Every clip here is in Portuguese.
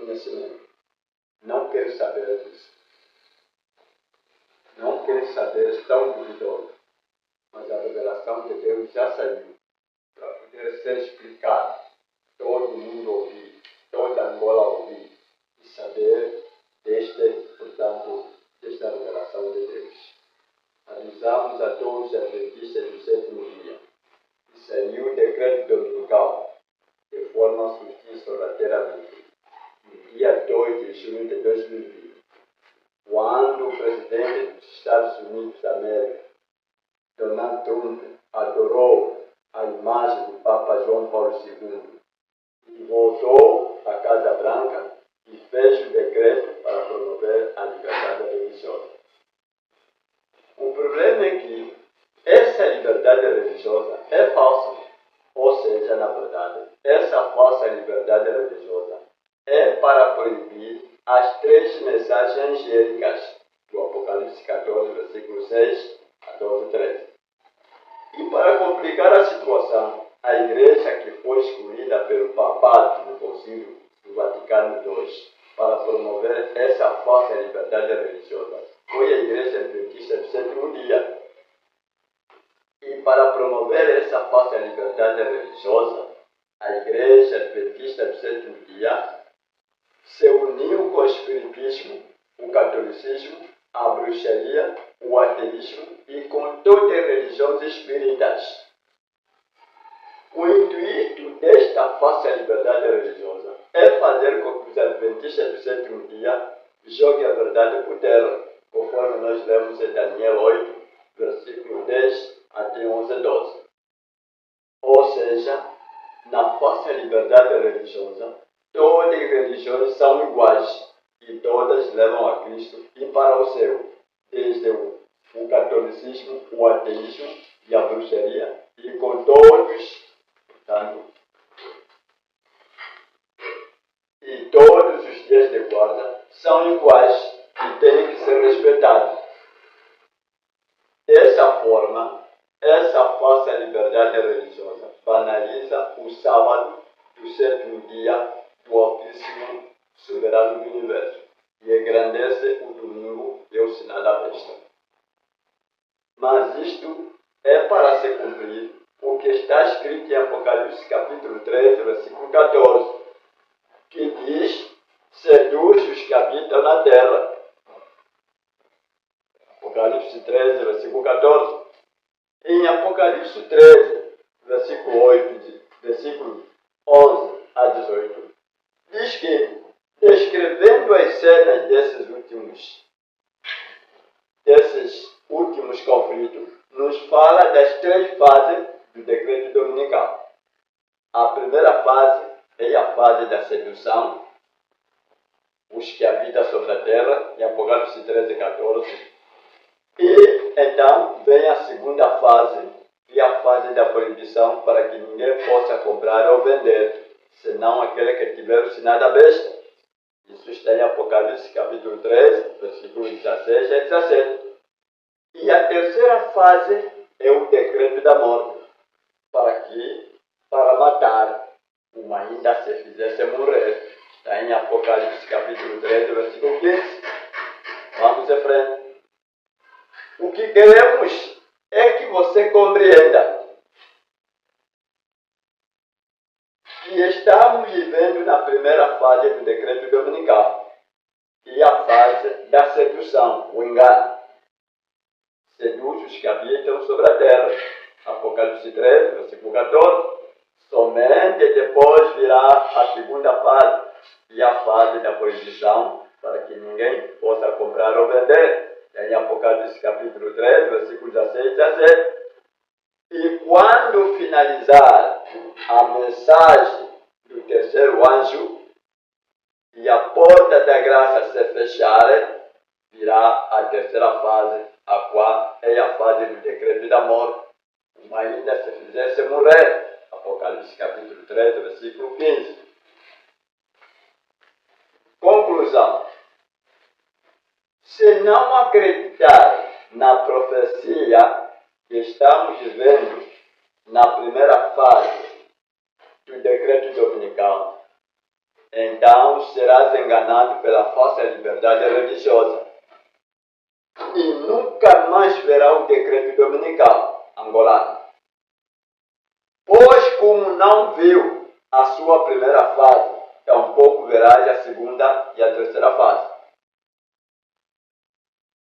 conhecimento. Não quero saber disso. Não quero saber tão duvidoso. Mas a revelação de Deus já saiu para poder ser explicada. Todo mundo ouvir, toda Angola ouvir e saber desta revelação de Deus. Avisamos a todos os adventistas do sétimo dia que saiu o decreto dominical de forma sutil sorrateiramente no dia 2 de junho de 2020, quando o presidente dos Estados Unidos da América, Donald Trump, adorou a imagem do Papa João Paulo II e voltou à Casa Branca e fez o decreto para promover a liberdade religiosa. O problema é que essa liberdade religiosa é falsa. Ou seja, na verdade, essa falsa liberdade religiosa é para proibir as 3 mensagens angélicas do Apocalipse 14, versículo 6 a 12, 13. E para complicar a situação, a igreja que foi escolhida pelo papado no Concílio do Vaticano II para promover essa falsa liberdade religiosa foi a Igreja Adventista do sétimo dia. E para promover essa falsa liberdade religiosa, a Igreja Adventista do sétimo dia se uniu com o Espiritismo, o Catolicismo, a bruxaria, o ateísmo e com todas as religiões espíritas. O intuito desta falsa liberdade religiosa é fazer com que os adventistas do sétimo dia joguem a verdade por terra, conforme nós lemos em Daniel 8, versículo 10 até 11, 12. Ou seja, na falsa liberdade religiosa, todas as religiões são iguais e todas levam a Cristo e para o céu, desde o catolicismo, o ateísmo e a bruxaria, e com todos, portanto, e todos os dias de guarda são iguais e têm que ser respeitados. Dessa forma, essa falsa liberdade religiosa banaliza o sábado do sétimo dia do Altíssimo Soberano do Universo e engrandece o domingo e o sinal da besta. Mas isto é para se cumprir o que está escrito em Apocalipse capítulo 13, versículo 14, que diz: seduz os que habitam na terra. Apocalipse 13, versículo 14. Em Apocalipse 13, versículo 11 a 18, diz que, descrevendo as cenas desses últimos conflitos, nos fala das 3 fases do decreto dominical. A primeira fase é a fase da sedução, os que habitam sobre a terra, em Apocalipse 13, 14. E então vem a segunda fase, e a fase da proibição, para que ninguém possa comprar ou vender, senão aquele que tiver o sinal da besta. Isso está em Apocalipse capítulo 13, versículos 16 a 17. E a terceira fase é o decreto da morte, para matar, como ainda se fizesse morrer. Está em Apocalipse capítulo 13, versículo 15. Vamos em frente. O que queremos é que você compreenda que estamos vivendo na primeira fase do decreto dominical, e a fase da sedução, o engano. Seduz os que habitam sobre a terra. Apocalipse 13, versículo 14. Somente depois virá a segunda fase, e a fase da proibição, para que ninguém possa comprar ou vender. Em Apocalipse capítulo 13, versículos 16 e 17. E quando finalizar a mensagem do terceiro anjo e a porta da graça se fechar, virá a terceira fase, a qual é a fase do decreto da morte, como ainda se fizesse morrer. Apocalipse capítulo 13, versículo 15. Conclusão. Se não acreditar na profecia que estamos vivendo na primeira fase do decreto dominical, então serás enganado pela falsa liberdade religiosa e nunca mais verá o decreto dominical angolano. Pois como não viu a sua primeira fase, tampouco verás a segunda e a terceira fase.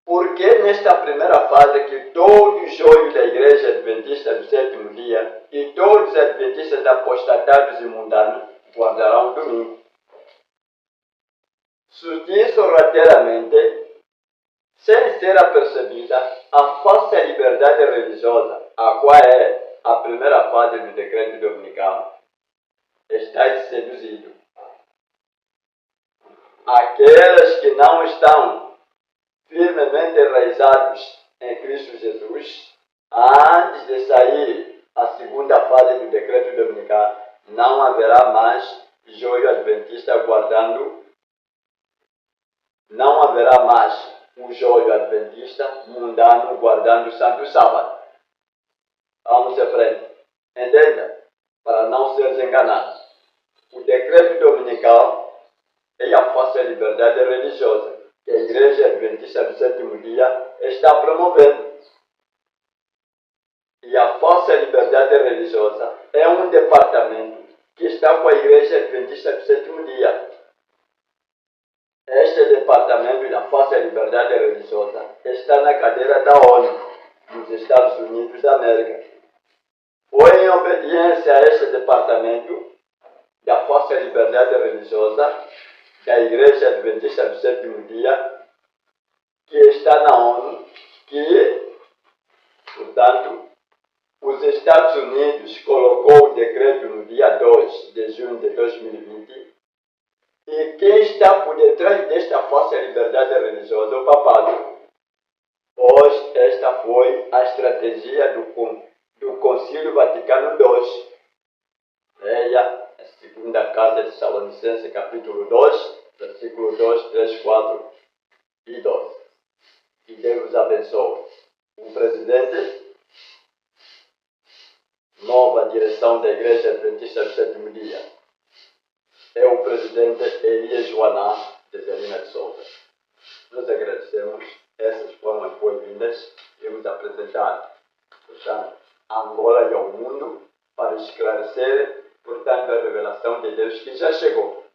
Porque nesta primeira fase que todos os olhos da Igreja Adventista do sétimo dia e todos os adventistas apostatados e mundanos guardarão o domingo. Sutil sorrateiramente, sem ser apercebida, a falsa liberdade religiosa, a qual é a primeira fase do decreto dominical, está seduzido. Aqueles que não estão firmemente enraizados em Cristo Jesus, antes de sair a segunda fase do decreto dominical, não haverá mais joio adventista guardando, não haverá mais o joio adventista mundano guardando o Santo Sábado. Vamos em frente. Entenda, para não seres enganado. O decreto dominical é a falsa liberdade religiosa que a Igreja Adventista do sétimo dia está promovendo. E a falsa liberdade religiosa é um departamento que está com a Igreja Adventista do sétimo dia. Este departamento da falsa liberdade religiosa está na cadeira da ONU, nos Estados Unidos da América. Foi em obediência a este departamento da falsa liberdade religiosa da Igreja Adventista do sétimo dia, que está na ONU, que, portanto, os Estados Unidos colocou o decreto no dia 2 de junho de 2020, e quem está por detrás desta falsa liberdade religiosa é o papado. Pois esta foi a estratégia do Concílio Vaticano II. Leia a segunda carta de Tessalonicenses, capítulo 2, versículo 2, 3, 4 e 12. Que Deus vos abençoe. O presidente, nova direção da Igreja Adventista do sétimo dia, é o presidente Elias Joanã de Zelina de Souza. Nós agradecemos essas formas boas-vindas que nos apresentar, portanto, a Angola e ao mundo para esclarecer, portanto, a revelação de Deus que já chegou.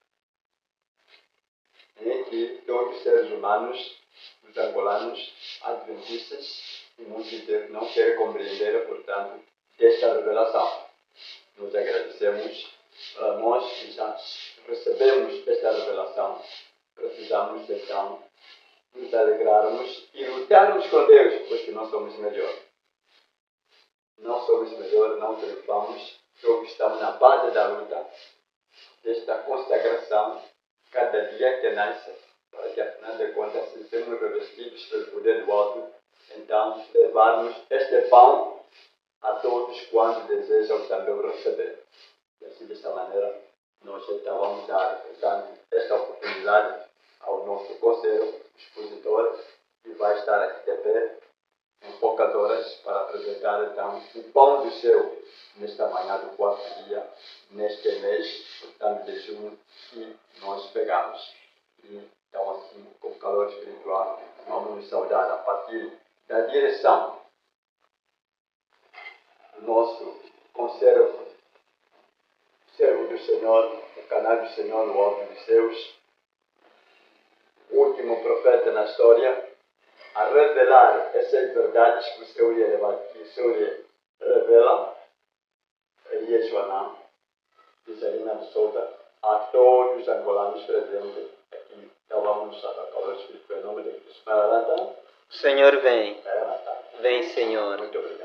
E que todos os seres humanos, os angolanos, adventistas e muitos deles não querem compreender, portanto, desta revelação. Nós agradecemos para nós que já recebemos esta revelação. Precisamos, então, nos alegrarmos e lutarmos com Deus, pois que nós somos melhores. Não somos melhores, não triunfamos, só estamos na base da luta, desta consagração, cada dia que nasce, para que, afinal de contas, se sermos revestidos pelo poder do alto, então levarmos este pão a todos quantos desejam também receber. E assim, desta maneira, nós então vamos dar, portanto, esta oportunidade ao nosso conselho expositor, que vai estar aqui de pé em poucas horas para apresentar então o pão do céu nesta manhã do quarto dia, neste mês, portanto, de junho, que nós pegamos. E então, assim, com calor espiritual, vamos nos saudar a partir da direção do nosso conselho, servo do Senhor, o canal do Senhor no alto dos céus, o último profeta na história, a revelar essas verdades que o Senhor lhe revela, Elias Joanã, de Zelina de Souza, a todos os angolanos presentes aqui. Então vamos nos sacar calor espiritual em nome de Cristo. O Senhor vem. Maranatá. Vem, Senhor. Muito obrigado.